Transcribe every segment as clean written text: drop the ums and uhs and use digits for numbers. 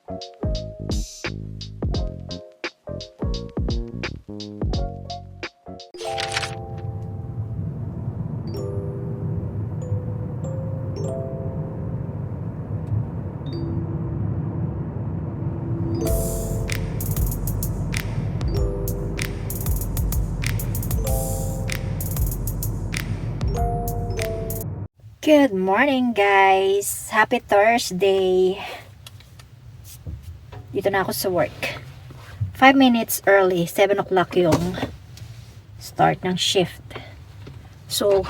Good morning guys! Happy Thursday! Dito na ako sa work. 5 minutes early, 7 o'clock yung start ng shift. So,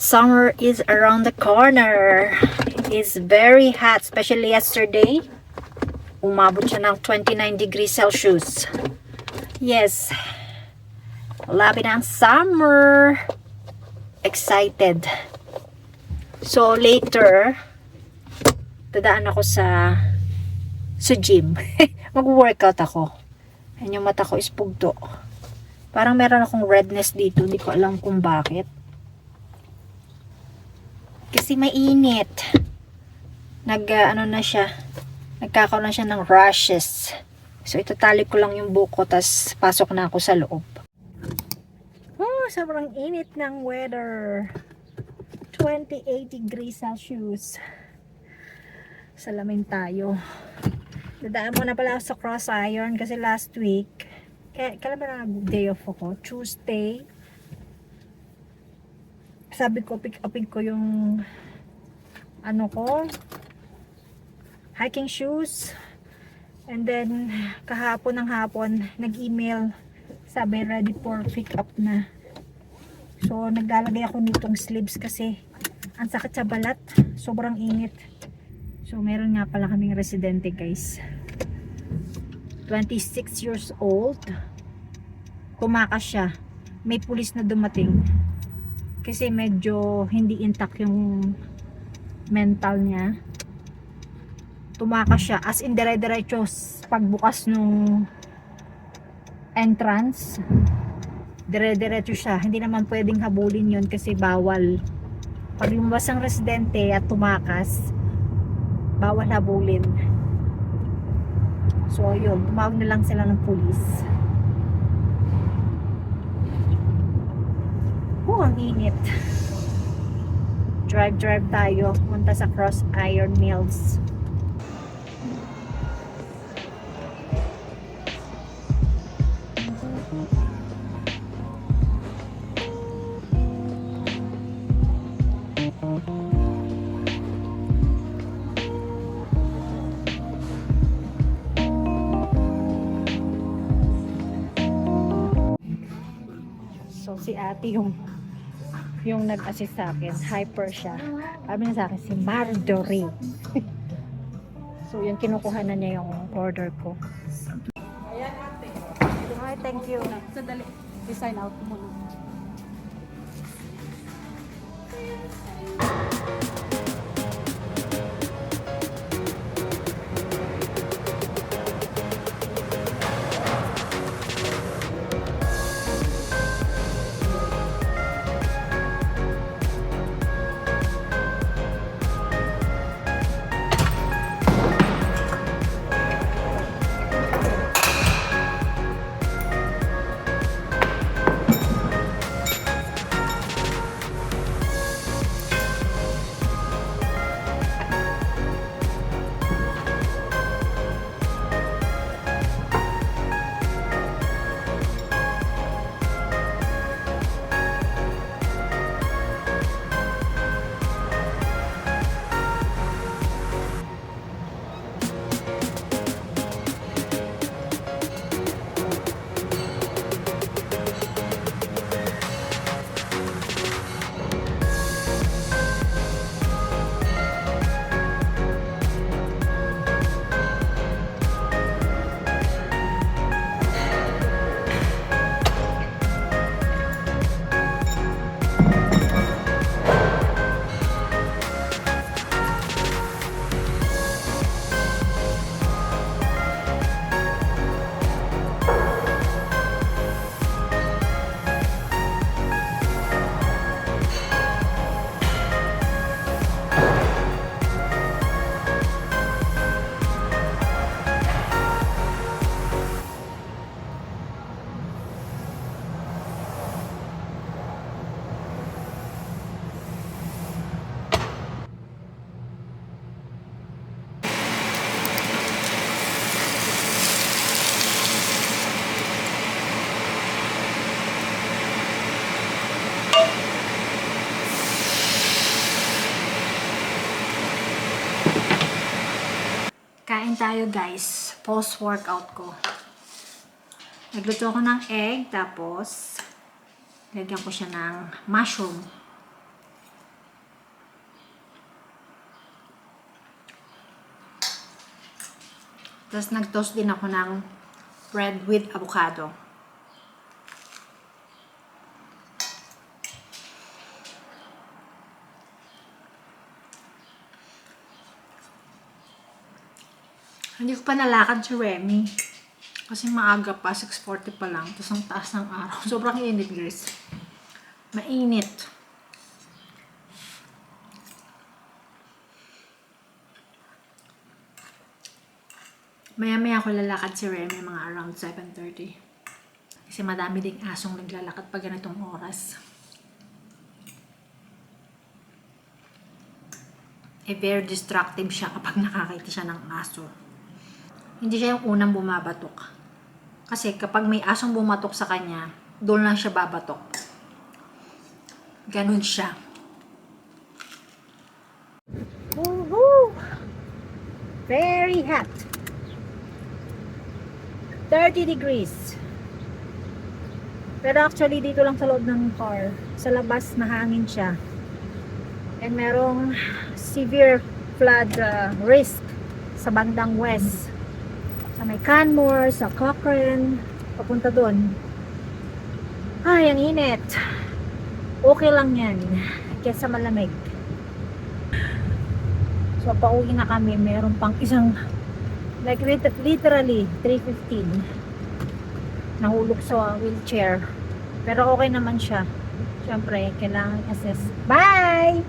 summer is around the corner. It's very hot, especially yesterday. Umabot siya ng 29 degrees Celsius. Yes. Labi na ang summer. Excited. So later dadaan ako sa gym. Mag-workout ako. Ayan, yung mata ko is pugto. Parang meron akong redness dito, hindi ko alam kung bakit. Kasi mainit. Ano na siya, nagkakaroon na siya ng rashes. So itatali ko lang yung buko, tas pasok na ako sa loob. Oh, sobrang init ng weather. 28 degrees Celsius. Salamin tayo. Dadaan mo na pala ako sa cross iron kasi last week, kailan ba nag-day off ako? Tuesday. Sabi ko, pick upin ko yung hiking shoes. And then, kahapon ng hapon, nag-email, sabi ready for pick up na. So, naglalagay ako nitong sleeves kasi ang sakit sa balat. Sobrang init. So, meron nga pala kaming residente guys. 26 years old. Tumakas siya. May pulis na dumating. Kasi medyo hindi intact yung mental niya. Tumakas siya. As in, dire-diretso pagbukas nung entrance. Dire-diretso siya. Hindi naman pwedeng habulin yun kasi bawal. Pag lumabas ang residente at tumakas, bawal habulin. So yun, tumawag na lang sila ng pulis. Ang init. Drive tayo punta sa Cross Iron Mills. So si ate yung nag-assist sa akin, hyper siya. Sabi niya sa akin, si Marjorie. So yung kinukuha na niya yung order ko. Ayan ate. Hi, thank you. Sandali. I-sign out muna. Kain tayo guys. Post-workout ko. Nagluto ko ng egg. Tapos, lagyan ko siya ng mushroom. Tapos, nag-toast din ako ng bread with avocado. Hindi ko pa nalakad si Remy. Kasi maaga pa, 6:40 pa lang. Tapos ang taas ng araw. Sobrang init, guys. Mainit. Maya-maya ako lalakad si Remy, mga around 7:30. Kasi madami ding asong naglalakad pag ganitong oras. Very destructive siya kapag nakakita siya ng aso. Hindi siya yung unang bumabatok. Kasi kapag may asong bumatok sa kanya, doon lang siya babatok. Ganun siya. Woohoo! Very hot. 30 degrees. Pero actually, dito lang sa loob ng car. Sa labas, mahangin siya. And merong severe flood risk sa bandang west. Sa may Canmore, sa Cochrane, papunta doon. Ay, ang init. Okay lang yan. Kesa malamig. So, pauwi na kami. Meron pang isang, like literally, 3:15. Nahulog sa wheelchair. Pero okay naman siya. Siyempre, kailangan assess. Bye!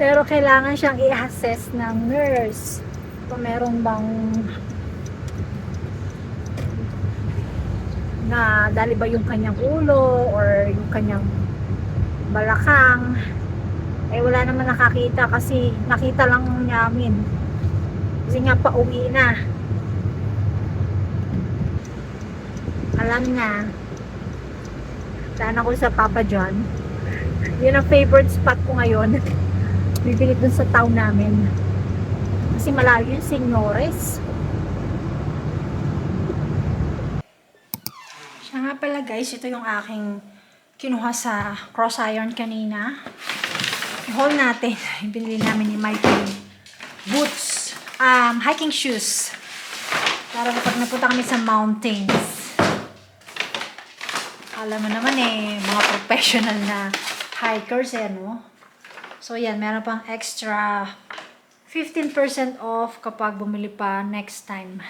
Pero kailangan siyang i-assess ng nurse kung meron bang na dali ba yung kanyang ulo or yung kanyang balakang. Wala naman nakakita kasi nakita lang namin kasi nga pauwi na. Alam na saan ako sa Papa John. Yun ang favorite spot ko ngayon. Bibili dun sa town namin. Kasi malayo yung Señores. Siya nga pala guys, ito yung aking kinuha sa cross iron kanina. I-haul natin. Binili namin ni Mikey boots. Hiking shoes. Para kapag napunta kami sa mountains. Alam mo naman mga professional na hikers no? So, yan. Meron pang extra 15% off kapag bumili pa next time.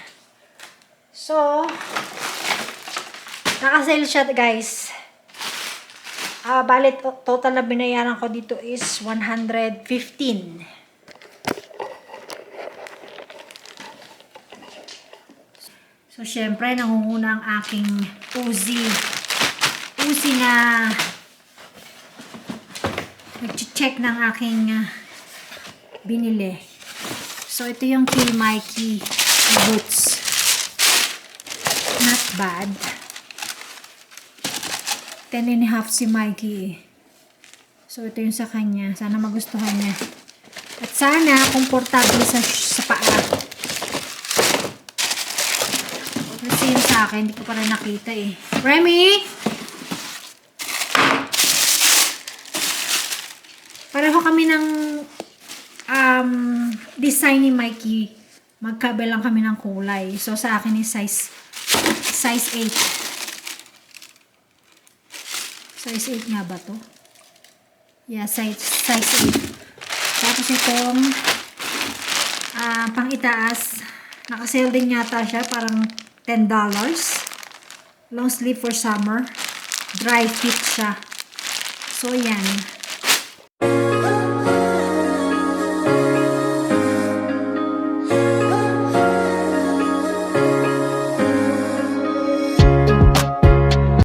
So, naka-sale siya, guys. Bali, total na binayaran ko dito is 115. So, syempre, nangunguna ang aking Uzi na nag-check ng aking binili. So, ito yung kay Mikey boots. Not bad. 10.5 si Mikey. So, ito yung sa kanya. Sana magustuhan niya. At sana, komportable sa paa. Kasi yun sa akin, hindi ko pa rin nakita Remy! Pareho kami ng design ni Mikey. Magkabilang kami ng kulay. So, sa akin is size 8. Size 8 nga ba to? Yeah, size 8. Tapos itong pang itaas. Nakasale din yata siya. Parang $10. Long sleeve for summer. Dry fit siya. So, yan.